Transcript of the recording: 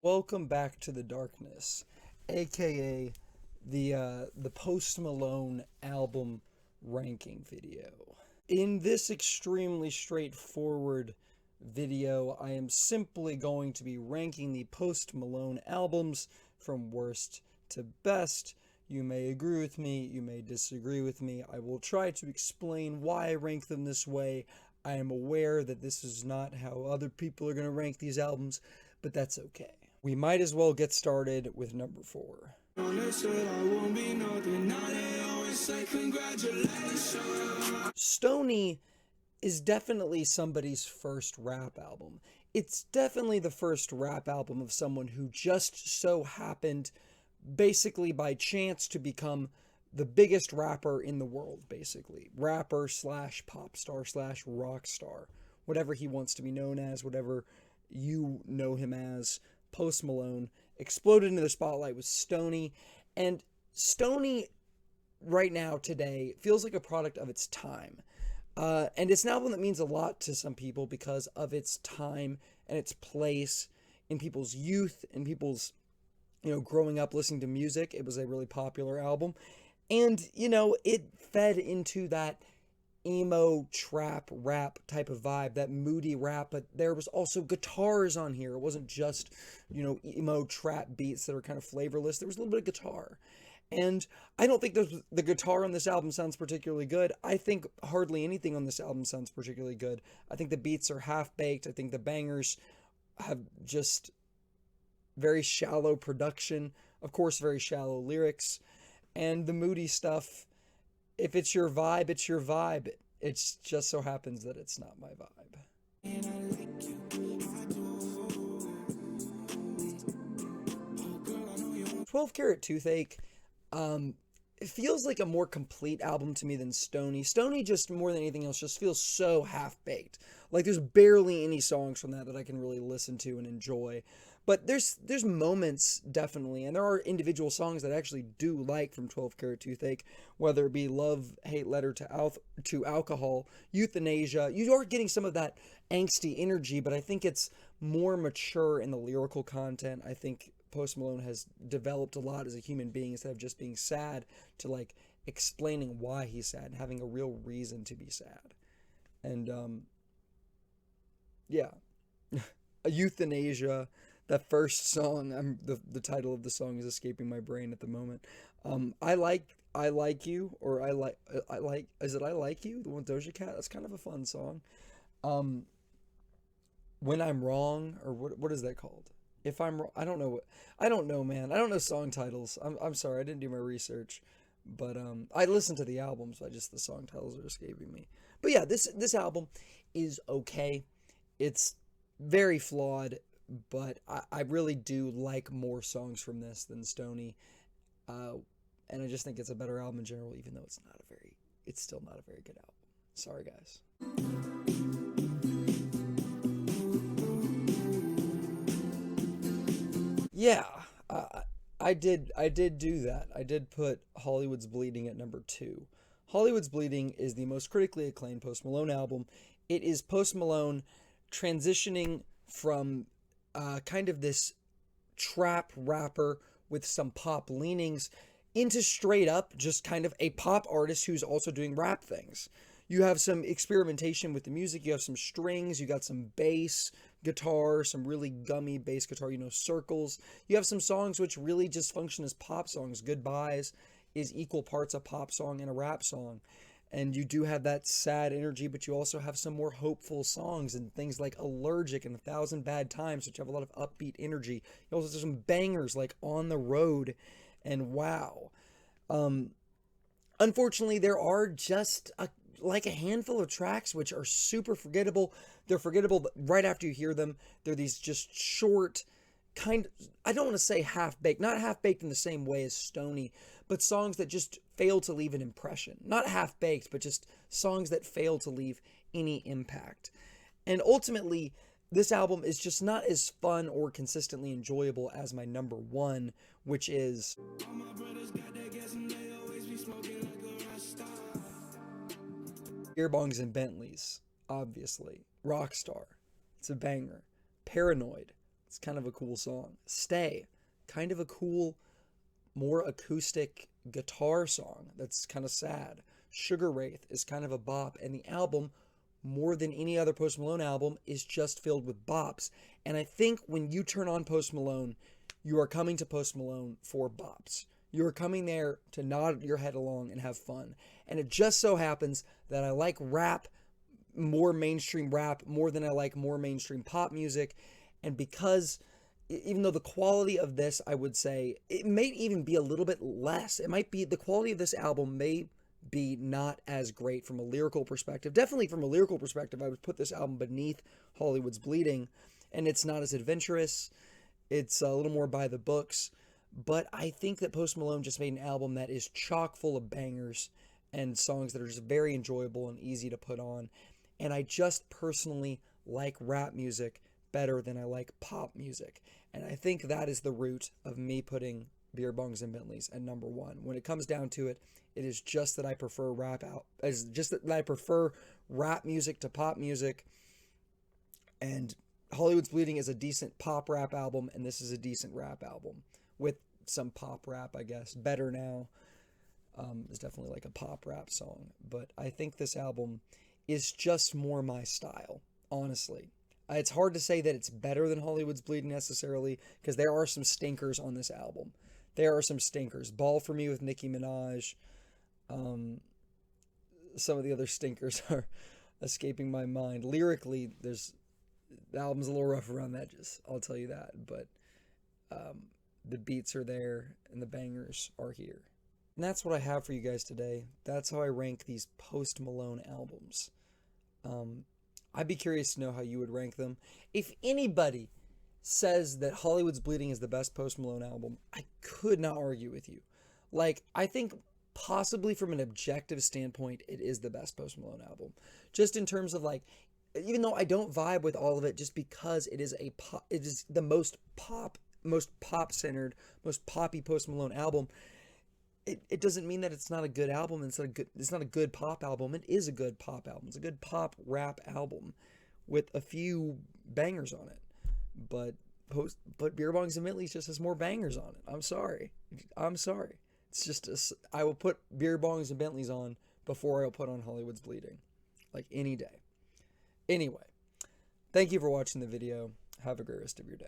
Welcome back to the darkness, aka the Post Malone album ranking video. In this extremely straightforward video, I am simply going to be ranking the Post Malone albums from worst to best. You may agree with me, you may disagree with me. I will try to explain why I rank them this way. I am aware that this is not how other people are going to rank these albums, but that's okay. We might as well get started with number 4. Stoney is definitely somebody's first rap album. It's definitely the first rap album of someone who just so happened, basically by chance, to become the biggest rapper in the world, basically. Rapper slash pop star slash rock star. Whatever he wants to be known as, whatever you know him as. Post Malone exploded into the spotlight with Stoney. And Stoney, right now, today, feels like a product of its time. And it's an album that means a lot to some people because of its time and its place in people's youth and people's, growing up listening to music. It was a really popular album. And, it fed into that emo trap rap type of vibe, that moody rap, but there was also guitars on here. It wasn't just, emo trap beats that are kind of flavorless. There was a little bit of guitar. And I don't think the guitar on this album sounds particularly good. I think hardly anything on this album sounds particularly good. I think the beats are half-baked. I think the bangers have just very shallow production. Of course, very shallow lyrics. And the moody stuff, if it's your vibe, it's your vibe. It just so happens that it's not my vibe. 12 Carat Toothache, it feels like a more complete album to me than Stoney. Stoney, just more than anything else, just feels so half-baked. Like there's barely any songs from that I can really listen to and enjoy. But there's moments, definitely, and there are individual songs that I actually do like from 12 Carat Toothache, whether it be Love, Hate Letter to Alcohol, Euthanasia. You are getting some of that angsty energy, but I think it's more mature in the lyrical content. I think Post Malone has developed a lot as a human being instead of just being sad to like explaining why he's sad and having a real reason to be sad. And yeah, Euthanasia, that first song. The title of the song is escaping my brain at the moment. I like you, or I like is it I like you, the one with Doja Cat. That's kind of a fun song. Um, when I'm wrong, or what is that called? If I'm wrong, I don't know, man. I don't know song titles. I'm sorry, I didn't do my research, but I listened to the albums. I just the song titles are escaping me. But yeah, this album is okay. It's very flawed, but I really do like more songs from this than Stoney, uh, and I just think it's a better album in general, even though it's still not a very good album. Sorry, guys. Yeah, I did do that. I did put Hollywood's Bleeding at number 2. Hollywood's Bleeding is the most critically acclaimed Post Malone album. It is Post Malone transitioning from kind of this trap rapper with some pop leanings into straight up just kind of a pop artist who's also doing rap things. You have some experimentation with the music, you have some strings, you got some bass guitar, some really gummy bass guitar, circles. You have some songs which really just function as pop songs. Goodbyes is equal parts a pop song and a rap song. And you do have that sad energy, but you also have some more hopeful songs and things like Allergic and 1,000 Bad Times, which have a lot of upbeat energy. You also have some bangers like On the Road and Wow. Um, Unfortunately, there are just like a handful of tracks which are super forgettable. They're forgettable right after you hear them. They're these just short, I don't want to say half-baked, not half-baked in the same way as Stoney, but songs that just fail to leave an impression. Not half-baked, but just songs that fail to leave any impact. And ultimately, this album is just not as fun or consistently enjoyable as my number 1, which is Beerbongs and Bentleys, obviously. Rockstar. It's a banger. Paranoid. It's kind of a cool song. Stay, kind of a cool, more acoustic guitar song that's kind of sad. Sugar Wraith is kind of a bop, and the album, more than any other Post Malone album, is just filled with bops. And I think when you turn on Post Malone, you are coming to Post Malone for bops. You are coming there to nod your head along and have fun. And it just so happens that I like rap, more mainstream rap, more than I like more mainstream pop music. And because, even though the quality of this, I would say, it may even be a little bit less. It might be, the quality of this album may be not as great from a lyrical perspective. Definitely from a lyrical perspective, I would put this album beneath Hollywood's Bleeding. And it's not as adventurous. It's a little more by the books. But I think that Post Malone just made an album that is chock full of bangers and songs that are just very enjoyable and easy to put on. And I just personally like rap music better than I like pop music. And I think that is the root of me putting Beerbongs and Bentleys at number one. When it comes down to it, it is just that I prefer rap music to pop music. And Hollywood's Bleeding is a decent pop rap album, and this is a decent rap album with some pop rap, I guess. Better Now is definitely like a pop rap song, but I think this album is just more my style, honestly. It's hard to say that it's better than Hollywood's Bleeding necessarily, because there are some stinkers on this album. There are some stinkers. Ball for Me with Nicki Minaj. Some of the other stinkers are escaping my mind. Lyrically, the album's a little rough around the edges, I'll tell you that, but the beats are there and the bangers are here. And that's what I have for you guys today. That's how I rank these Post Malone albums. I'd be curious to know how you would rank them. If anybody says that Hollywood's Bleeding is the best Post Malone album, I could not argue with you. Like, I think possibly from an objective standpoint, it is the best Post Malone album. Just in terms of, like, even though I don't vibe with all of it, just because it is the most pop-centered, most poppy Post Malone album, it doesn't mean that it's not a good album. It's not a good pop album. It is a good pop album. It's a good pop rap album with a few bangers on it. But Beerbongs and Bentleys just has more bangers on it. I'm sorry. It's just I will put Beerbongs and Bentleys on before I'll put on Hollywood's Bleeding, like any day. Anyway, thank you for watching the video. Have a great rest of your day.